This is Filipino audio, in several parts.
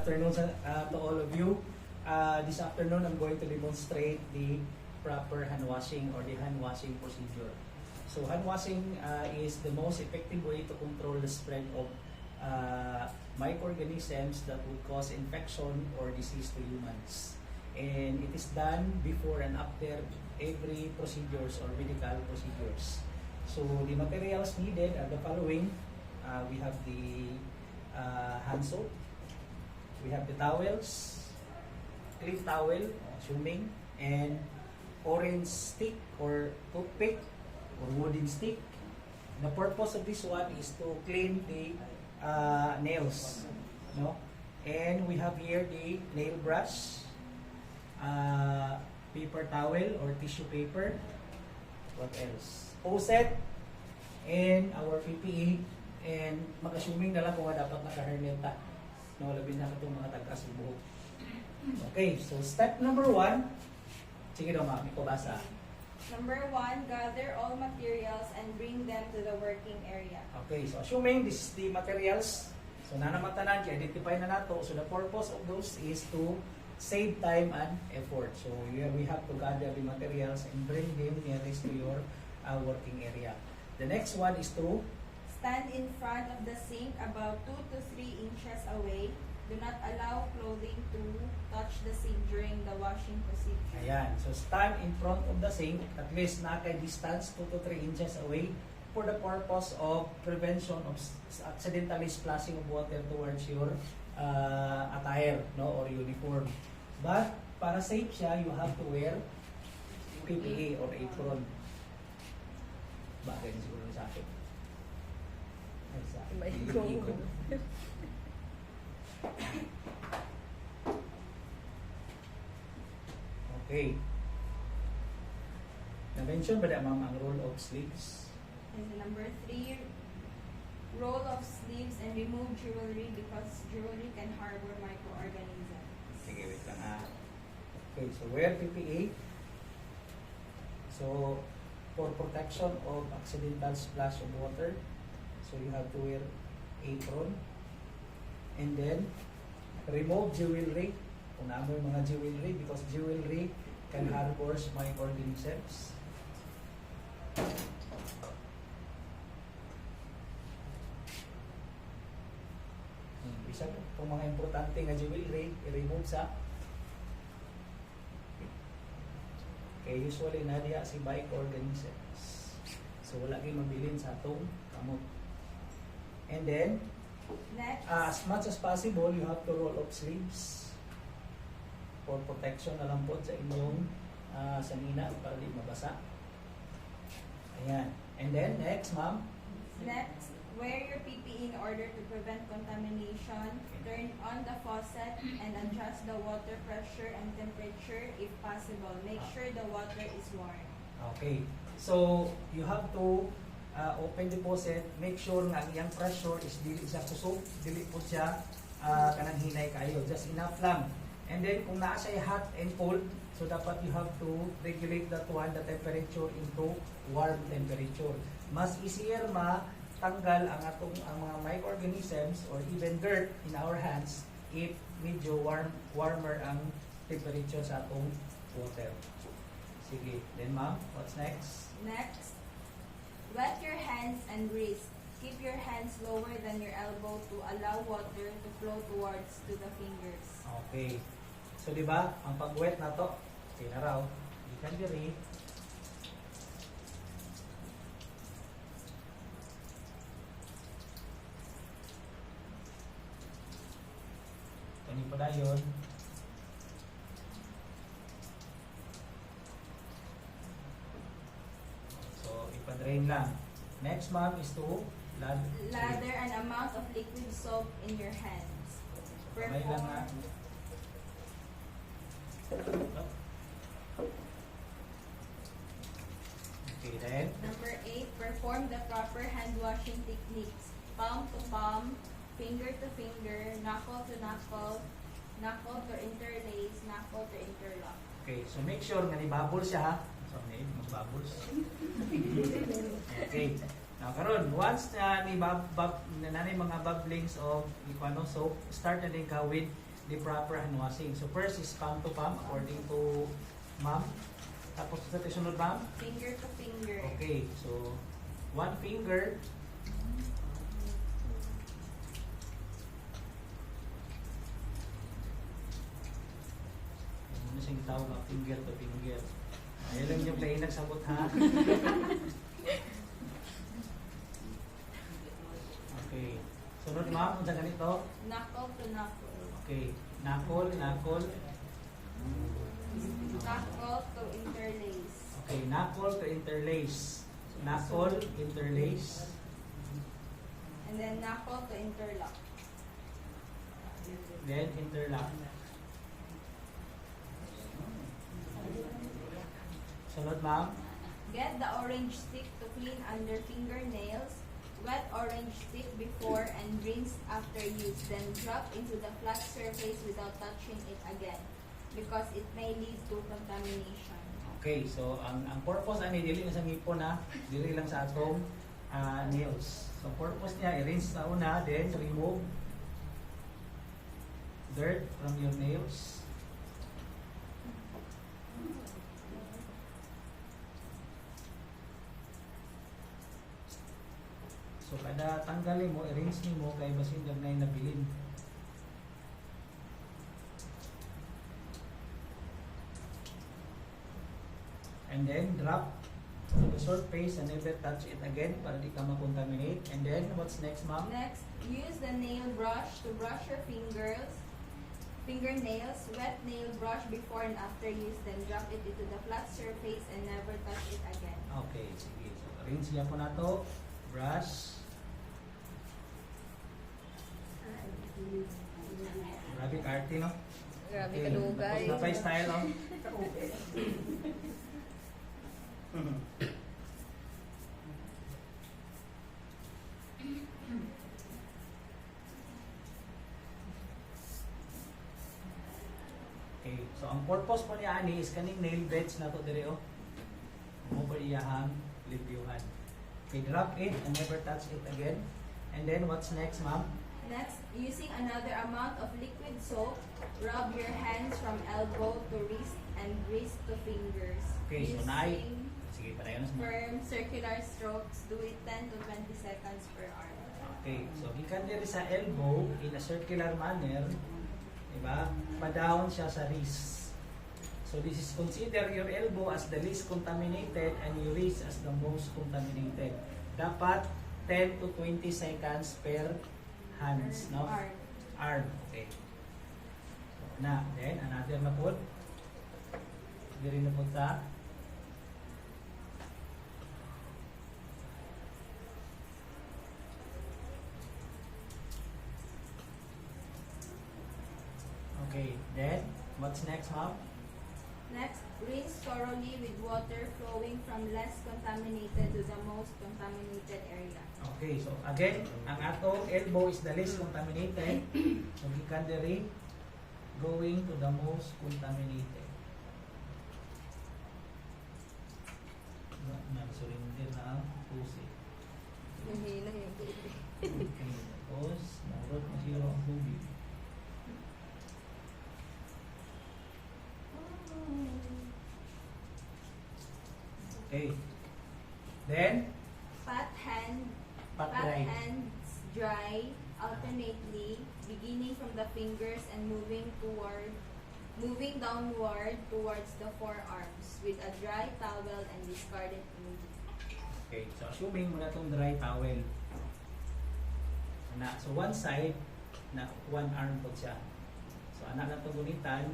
afternoon to all of you. This afternoon, I'm going to demonstrate the proper hand washing or the hand washing procedure. So hand washing is the most effective way to control the spread of microorganisms that would cause infection or disease to humans. And it is done before and after every procedures or medical procedures. So the materials needed are the following. We have the hand soap, we have the towels, clean towel, assuming, and orange stick or toothpick or wooden stick. The purpose of this one is to clean the nails, no? And we have here the nail brush, paper towel or tissue paper. What else? Poset and our PPE. And mag-assuming na lang kung dapat naka-herneta. No, labi na itong mga tagkas ng buhok. Okay, so step number 1. Sige daw ma'am, ipabasa. Number 1, gather all materials and bring them to the working area. Okay, so assuming this is the materials, so nanamatanan, i-identify na nato. So the purpose of those is to save time and effort. So here we have to gather the materials and bring them nearest to your working area. The next one is to stand in front of the sink about 2 to 3 inches away. Do not allow clothing to touch the sink during the washing procedure. Ayan. So stand in front of the sink, at least naka-distance 2 to 3 inches away for the purpose of prevention of accidentally splashing of water towards your attire, no, or uniform. But para safe siya, you have to wear PPE or apron. Bagay na siguro sa akin. Ay, sa akin. Igo. Okay. Na-mention ba na ma'am ang roll of sleeves? And number 3, roll of sleeves and remove jewelry because jewelry can harbor microorganisms. Sige, wait lang ha. Okay, so wear PPE. So, for protection of accidental splash of water, so you have to wear apron. And then, remove jewelry. Kung naman yung mga jewelry, because jewelry can harbor microorganisms. Isa itong mga importante nga jewelry, i-remove sa. Okay, usually na diya si microorganisms. So wala kayong mabilin sa atong kamot. And then, next, as much as possible, you have to roll up sleeves for protection na lang po sa inyong sanina para di mabasa. Ayan. And then, next, ma'am. next, wear your PPE in order to prevent contamination. Turn on the faucet and adjust the water pressure and temperature if possible. Make sure the water is warm. Okay. So, you have to open the faucet. Make sure nga ang pressure is dili siya kusog, dili po siya kanang hinay kayo. Just enough lang. And then, kung naa siya hot and cold, so dapat you have to regulate that one, the temperature into warm temperature. Mas easier matanggal ang mga microorganisms or even dirt in our hands if medyo warmer ang temperature sa atong water. Sige. Then ma'am, what's next? Next, wet your hands and wrists. Keep your hands lower than your elbow to allow water to flow towards to the fingers. Okay. So, di ba, ang pag-wet na to, okay na raw, you can diri. Kani pa na yun. So, ipa-drain lang. Next, ma'am, is to Lather an amount of liquid soap in your hands. May lang na. Okay, then. Number 8, perform the proper hand washing techniques. Palm to palm, finger to finger, knuckle to knuckle, knuckle to interlace, knuckle to interlock. Okay, so make sure nga ni-bubble siya ha. So, may mag-bubbles. Okay. Now, karon once na ni mga bubblings of ipano, so start na din ka with the proper hand washing. So first is palm to palm according to ma'am. Tapos sa sunod ma'am? Finger to finger. Okay, so one finger. Ano siyang tawag ang finger to finger? Ayun lang yung play nagsabot ha. Okay. Sunod ma'am, kung saan ganito? Knuckle to knuckle. Okay. Knuckle, knuckle. Knuckle to interlace. Okay, knuckle to interlace. Knuckle, interlace. And then knuckle to interlock. Then interlock. Sunod ma'am. Get the orange stick to clean under fingernails. Wet orange stick before and rinse after use. Then drop into the flat surface without touching it again because it may lead to contamination. Okay, so ang purpose ani dili na sa ngipon na, dili lang sa atong nails. So purpose niya i-rinse sa una, then remove dirt from your nails. So kada tanggalin mo, i-rinse mo kay basin gagnay na bilin. And then drop to the surface and never touch it again para di ka makontaminate. And then what's next ma'am? Next, use the nail brush to brush your fingernails. Wet nail brush before and after use. Then drop it into the flat surface and never touch it again. Okay, sige. So rinse niya po na to. Brush. Grabe ka-arty, no? Grabe Okay, ka dugay. tapos na pa yung style, no? Okay, so ang purpose po niya ani is kaning nail beds na to dire oh. Mo po iyahang libyuhan. Okay, drop it and never touch it again. And then what's next, ma'am? Next, using another amount of liquid soap, rub your hands from elbow to wrist and wrist to fingers. Okay, so naay. Using Sige, padayon na sa firm circular strokes, do it 10 to 20 seconds per arm. Okay, so gikan diri sa elbow in a circular manner, diba? Pa-down siya sa wrist. So this is consider your elbow as the least contaminated and your wrist as the most contaminated. Dapat 10 to 20 seconds per hands, no? Arm. Arm, okay. So, na, then another na po. Diri na po sa okay, then what's next, ma'am? Next, rinse thoroughly with water flowing from less contaminated to the most contaminated area. Okay, so again, ang ato elbow is the least contaminated. So gikan diri going to the most contaminated. Nag-surrender na ang pusi. Mahina yung tubig. Okay, tapos narot na zero ang tubig. Okay. Then, Pat pat dry. hands dry alternately, beginning from the fingers and moving downward towards the forearms with a dry towel and discarded immediately. Okay, so assuming mo na itong dry towel. So one side, na one arm po siya. So anak na itong gunitan,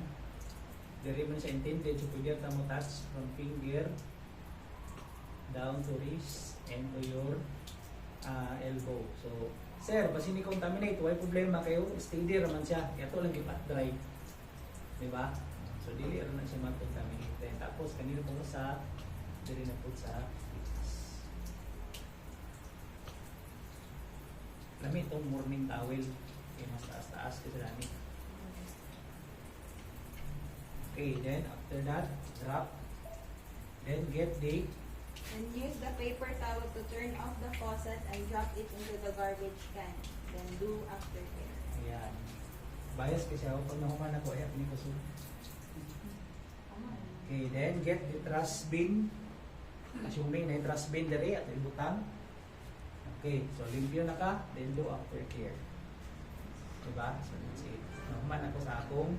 diri mo siya intended, so pwede ka mo touch from finger down to wrist and to your elbow. So, sir, basi ni contaminate, why problema kayo? Steady raman siya. Kaya ito lang gipat dry. Diba? So, dili rin na siya mag-contaminate. Tapos, kanina po sa dili na po sa lami itong morning towel. Okay, mas taas-taas kasi lami. Okay, then after that, drop. Then get the And use the paper towel to turn off the faucet and drop it into the garbage can. Then do aftercare. ayan. Bias kasi ako pag nahuman ako, ay ako kusog. Okay, then get the trash bin. Assuming na yung trash bin dali at ibutang. Okay, so limpyo na ka, then do aftercare. Diba? So that's it. Nahuman ako sa akong